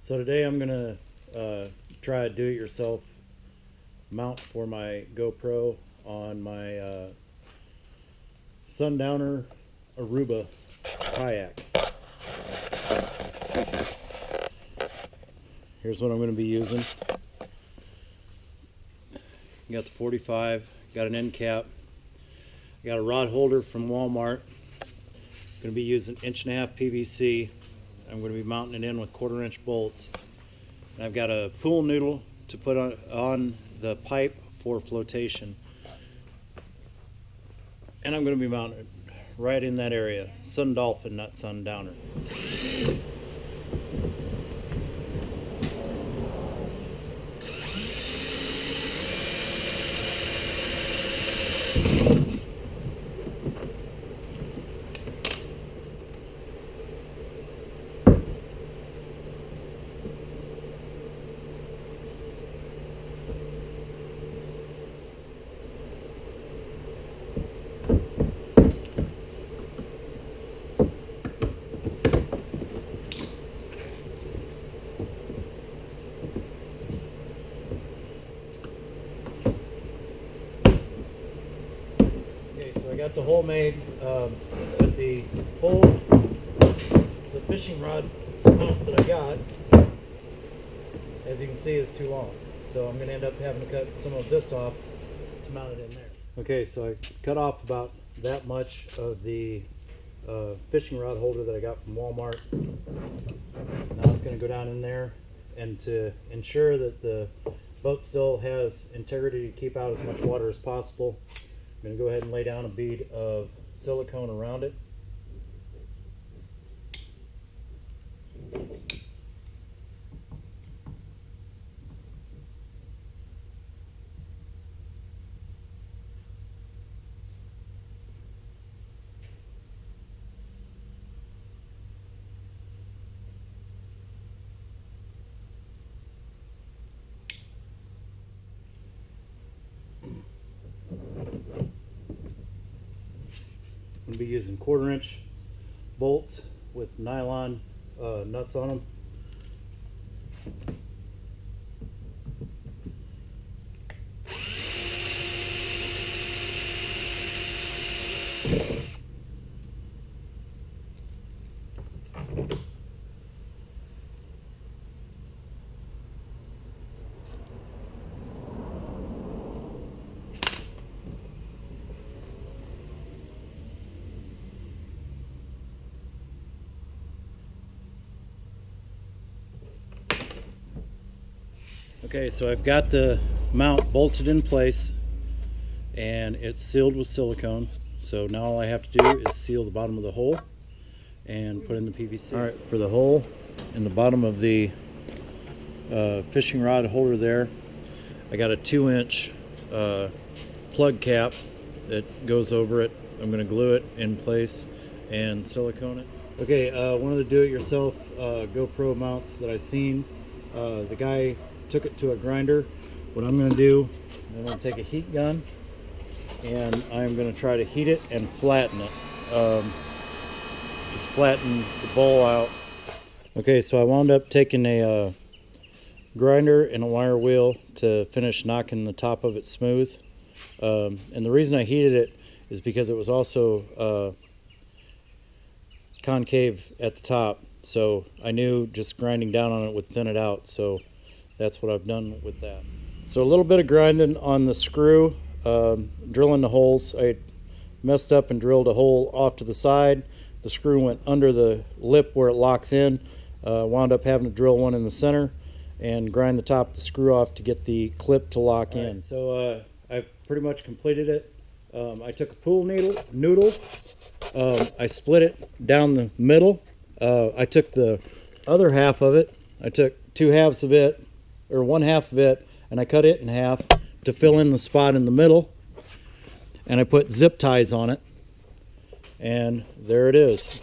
So today I'm gonna try a do-it-yourself mount for my GoPro on my Dolphin Aruba kayak. Here's what I'm going to be using. Got the 45, got an end cap, got a rod holder from Walmart. Going to be using 1.5 PVC. I'm going to be mounting it in with 1/4 inch bolts. And I've got a pool noodle to put on the pipe for flotation. And I'm going to be mounting it right in that area. Sun Dolphin, not Sundowner. I got the hole made, but the fishing rod mount that I got, as you can see, is too long. So I'm going to end up having to cut some of this off to mount it in there. Okay, so I cut off about that much of the fishing rod holder that I got from Walmart. Now it's going to go down in there, and to ensure that the boat still has integrity to keep out as much water as possible, I'm going to go ahead and lay down a bead of silicone around it. I'm going to be using 1/4 inch bolts with nylon nuts on them. Okay, so I've got the mount bolted in place and it's sealed with silicone. So now all I have to do is seal the bottom of the hole and put in the PVC. All right, for the hole in the bottom of the fishing rod holder there, I got a 2-inch plug cap that goes over it. I'm going to glue it in place and silicone it. Okay, one of the do-it-yourself GoPro mounts that I've seen, the guy took it to a grinder. What I'm going to do, I'm going to take a heat gun and I'm going to try to heat it and flatten it. Just flatten the bowl out. Okay, so I wound up taking a grinder and a wire wheel to finish knocking the top of it smooth. And the reason I heated it is because it was also concave at the top. So I knew just grinding down on it would thin it out. So that's what I've done with that. So a little bit of grinding on the screw, drilling the holes. I messed up and drilled a hole off to the side. The screw went under the lip where it locks in. Wound up having to drill one in the center and grind the top of the screw off to get the clip to lock in. Right, so I've pretty much completed it. I took a pool noodle. I split it down the middle. I took the other half of it. I took 2 halves of it, or 1/2 of it, and I cut it in half to fill in the spot in the middle, and I put zip ties on it, and there it is.